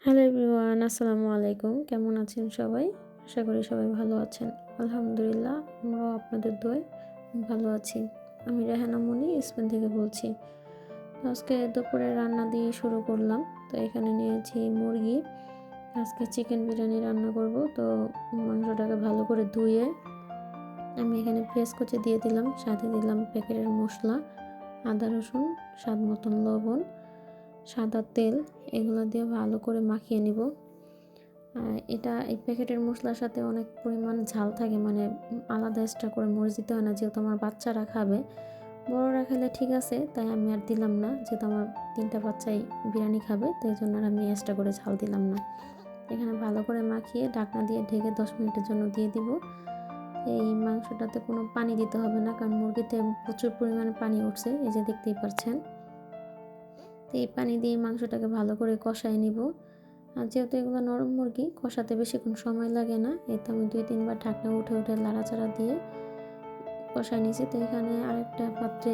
Hello everyone, আসসালামু আলাইকুম। কেমন আছেন সবাই? আশা করি সবাই ভালো আছেন। আলহামদুলিল্লাহ, আমরাও আপনাদের দোয়ায় ভালো আছি। আমি রেহানা মনি স্পেন থেকে বলছি। তো আজকে দুপুরে রান্না দিয়ে শুরু করলাম। তো এখানে নিয়েছি মুরগি। আজকে চিকেন বিরিয়ানি রান্না করব। তো মাংসটাকে ভালো করে ধুয়ে আমি এখানে পেঁয়াজ কুচি দিয়ে দিলাম, সাথে দিলাম প্যাকেটের মশলা, আদা রসুন, স্বাদ মতন লবণ, সাদা তেল, এগুলো দিয়ে ভালো করে মাখিয়ে নিব। এই প্যাকেটের মশলার সাথে অনেক পরিমাণ ঝাল থাকে, মানে আলাদা এক্সট্রা করে মরিচ দিতে হয় না, যেহেতু আমার বাচ্চারা খাবে। বড়রা খেলে ঠিক আছে, তাই আমি আর দিলাম না, যেহেতু আমার 3টা বাচ্চাই বিরিয়ানি খাবে, তাই জন্য আর আমি এক্সট্রা করে ঝাল দিলাম না। এখানে ভালো করে মাখিয়ে ঢাকনা দিয়ে ঢেকে 10 মিনিটের জন্য দিয়ে দিব। এই মাংসটাতে কোনো পানি দিতে হবে না, কারণ মুরগিতে প্রচুর পরিমাণে পানি উঠছে, এই যে দেখতেই পাচ্ছেন। তো এই পানি দিয়ে মাংসটাকে ভালো করে কষায় নিব। আর যেহেতু এগুলো নরম মুরগি, কষাতে বেশিক্ষণ সময় লাগে না। এই তো আমি 2-3 বার ঢাকনা উঠে উঠে লাড়াচাড়া দিয়ে কষায় নিয়েছি। তো এখানে আরেকটা পাত্রে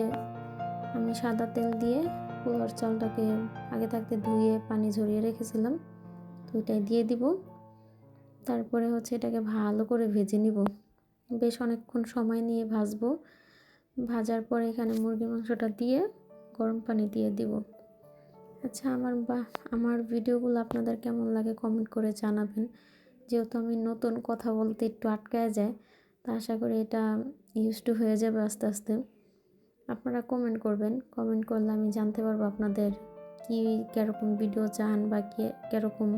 আমি সাদা তেল দিয়ে পোলাওর চালটাকে আগে থাকতে ধুয়ে পানি ঝরিয়ে রেখেছিলাম, তো ওইটাই দিয়ে দিব। তারপরে এটাকে ভালো করে ভেজে নিব, বেশ অনেকক্ষণ সময় নিয়ে ভাজবো। ভাজার পরে এখানে মুরগির মাংসটা দিয়ে গরম পানি দিয়ে দিব। আচ্ছা, আমার ভিডিওগুলো আপনাদের কেমন লাগে কমেন্ট করে জানাবেন। যেহেতু আমি নতুন, কথা বলতে একটু আটকায় যায়, তা আশা করি এটা টু হয়ে যাবে আস্তে আস্তে। আপনারা কমেন্ট করবেন, কমেন্ট করলে আমি জানতে পারবো আপনাদের কীরকম ভিডিও চান, বা কীরকম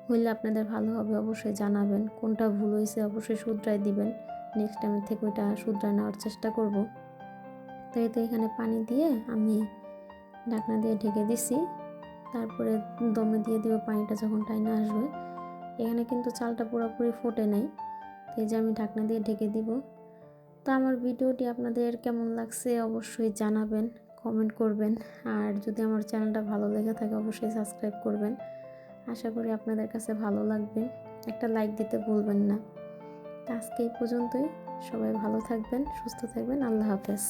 হইলে আপনাদের ভালো হবে। অবশ্যই জানাবেন, কোনটা ভুল হয়েছে অবশ্যই শুধরাই দিবেন। নেক্সট টাইম থেকে ওইটা শুধরায় নেওয়ার চেষ্টা করব। তো এখানে পানি দিয়ে আমি ঢাকনা দিয়ে ঢেকে দিছি। তারপরে দমে দিয়ে দিব পানিটা যখন টাইনে আসবে। এখানে কিন্তু চালটা পুরোপুরি ফোটে নাই, তো এই যে আমি ঢাকনা দিয়ে ঢেকে দিব। তো আমার ভিডিওটি আপনাদের কেমন লাগছে অবশ্যই জানাবেন, কমেন্ট করবেন। আর যদি আমার চ্যানেলটা ভালো লেগে থাকে অবশ্যই সাবস্ক্রাইব করবেন। আশা করি আপনাদের কাছে ভালো লাগবে। একটা লাইক দিতে ভুলবেন না। তো আজকে এই পর্যন্তই। সবাই ভালো থাকবেন, সুস্থ থাকবেন। আল্লাহ হাফেজ।